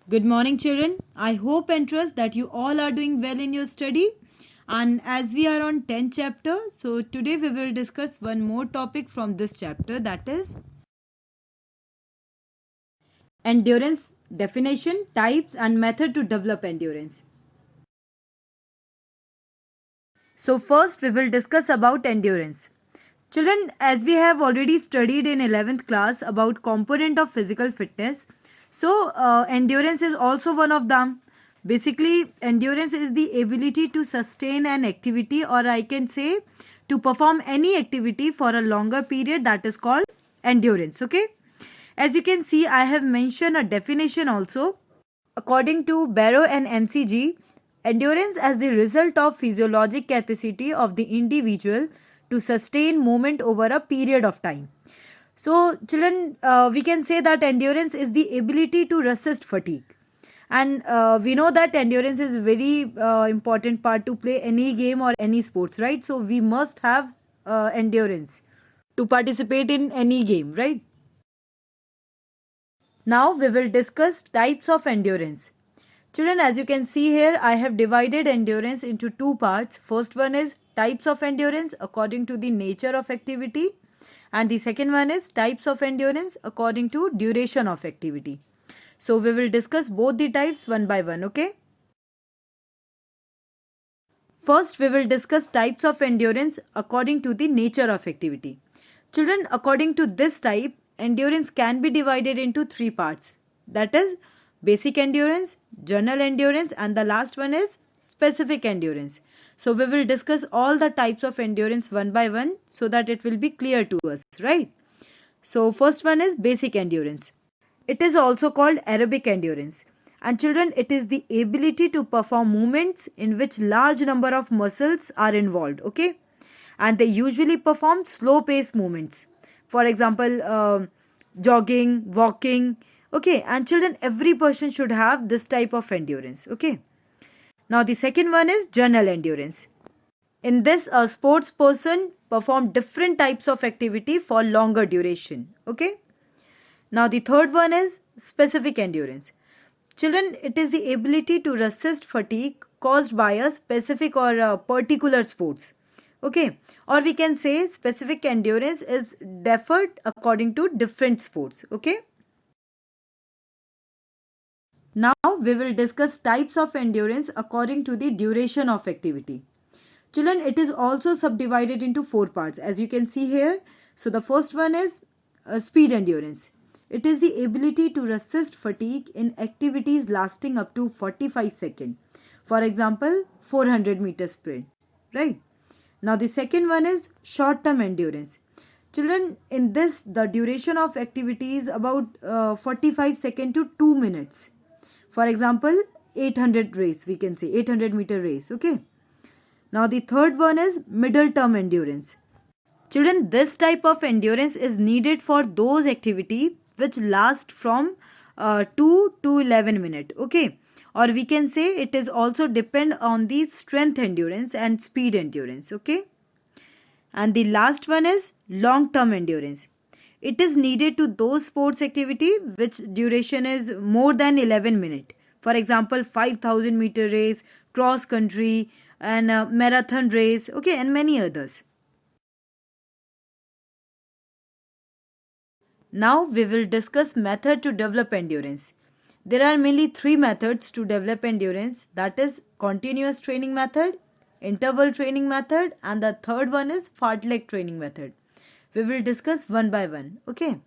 Good morning, children. I hope and trust that you all are doing well in your study. And as we are on 10th chapter, so today we will discuss one more topic from this chapter, that is endurance definition, types, and method to develop endurance. So first we will discuss about endurance. Children, as we have already studied in 11th class about component of physical fitness, so endurance is also one of them. Basically, endurance is the ability to sustain an activity, or I can say to perform any activity for a longer period, that is called endurance. Okay. As you can see, I have mentioned a definition also. According to Barrow and MCG, endurance as the result of physiologic capacity of the individual to sustain movement over a period of time. So, children, we can say that endurance is the ability to resist fatigue. And we know that endurance is a very important part to play any game or any sports, right? So, we must have endurance to participate in any game, right? Now we will discuss types of endurance. Children, as you can see here, I have divided endurance into two parts. First one is types of endurance according to the nature of activity, and the second one is types of endurance according to duration of activity. So we will discuss both the types one by one, okay? First, we will discuss types of endurance according to the nature of activity. Children, according to this type, endurance can be divided into three parts. That is basic endurance, general endurance, and the last one is specific endurance. So, we will discuss all the types of endurance one by one so that it will be clear to us, right? So, first one is basic endurance. It is also called aerobic endurance. And children, it is the ability to perform movements in which large number of muscles are involved, okay? And they usually perform slow pace movements. For example, jogging, walking, okay? And children, every person should have this type of endurance, okay? Now, the second one is general endurance. In this, a sports person perform different types of activity for longer duration, okay? Now, the third one is specific endurance. Children, it is the ability to resist fatigue caused by a specific or a particular sports. Okay, or we can say specific endurance is differed according to different sports. Okay, now we will discuss types of endurance according to the duration of activity. Children, it is also subdivided into four parts as you can see here. So, the first one is speed endurance. It is the ability to resist fatigue in activities lasting up to 45 seconds. For example, 400-meter sprint, right? Now, the second one is short term endurance. Children, in this, the duration of activity is about 45 seconds to 2 minutes. For example, 800 race, we can say 800-meter race, okay? Now, the third one is middle term endurance. Children, this type of endurance is needed for those activity which last from 2 to 11 minutes. Okay. Or we can say it is also depend on the strength endurance and speed endurance. Okay. And the last one is long term endurance. It is needed to those sports activity which duration is more than 11 minutes. For example, 5000-meter race, cross country, and marathon race, okay, and many others. Now we will discuss method to develop endurance. There are mainly three methods to develop endurance, that is continuous training method, interval training method, and the third one is fartlek training method. We will discuss one by one, okay?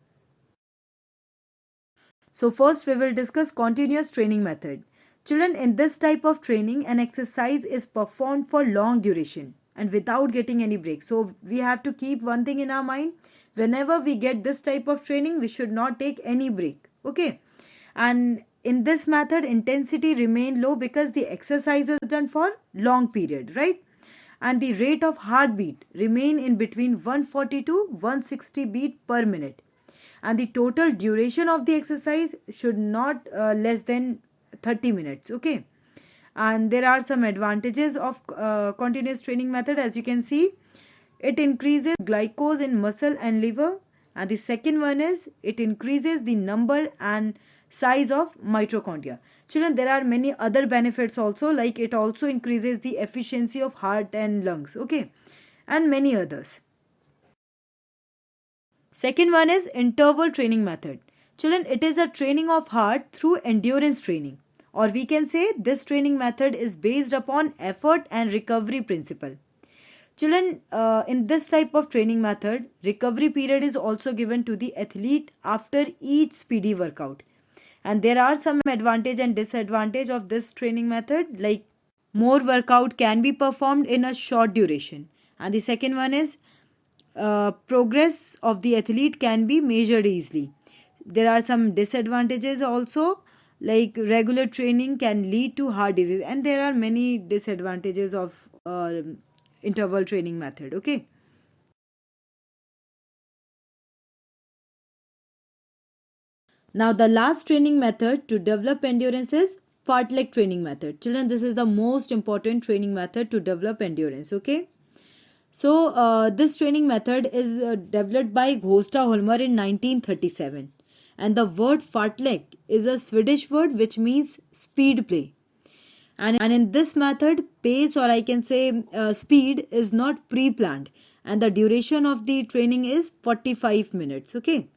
So first we will discuss continuous training method. Children, in this type of training, an exercise is performed for long duration and without getting any break. So we have to keep one thing in our mind. Whenever we get this type of training, we should not take any break. Okay. And in this method, intensity remain low because the exercise is done for long period, right? And the rate of heartbeat remain in between 140 to 160 beat per minute, and the total duration of the exercise should not less than 30 minutes, okay? And there are some advantages of continuous training method. As you can see, it increases glucose in muscle and liver, and the second one is it increases the number and size of mitochondria. Children, there are many other benefits also, like it also increases the efficiency of heart and lungs, okay, and many others. Second one is interval training method. Children, it is a training of heart through endurance training, or we can say this training method is based upon effort and recovery principle. Children, in this type of training method, recovery period is also given to the athlete after each speedy workout. And there are some advantage and disadvantage of this training method, like more workout can be performed in a short duration. And the second one is progress of the athlete can be measured easily. There are some disadvantages also, like regular training can lead to heart disease, and there are many disadvantages of interval training method, okay. Now the last training method to develop endurance is fartlek training method. Children, this is the most important training method to develop endurance, okay. So this training method is developed by Ghosta Holmer in 1937, and the word fartlek is a Swedish word which means speed play. And in this method, pace, or I can say speed, is not pre-planned, and the duration of the training is 45 minutes, okay.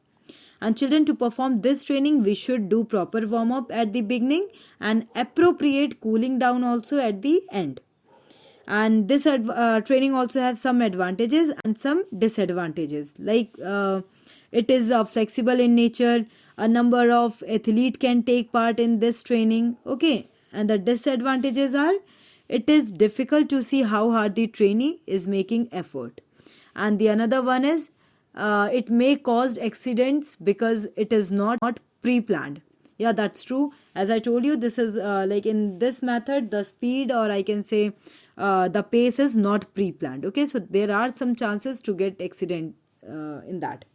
And children, to perform this training, we should do proper warm up at the beginning and appropriate cooling down also at the end. And this training also has some advantages and some disadvantages, like it is flexible in nature, a number of athlete can take part in this training, okay. And the disadvantages are, it is difficult to see how hard the trainee is making effort. And the another one is it may cause accidents because it is not pre-planned. Yeah, that's true. As I told you, this is like in this method, the speed, or I can say the pace, is not pre-planned, okay. So there are some chances to get accident in that.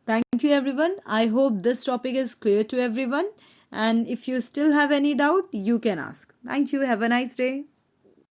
Thank you everyone. I hope this topic is clear to everyone, and if you still have any doubt, you can ask. Thank you. Have a nice day.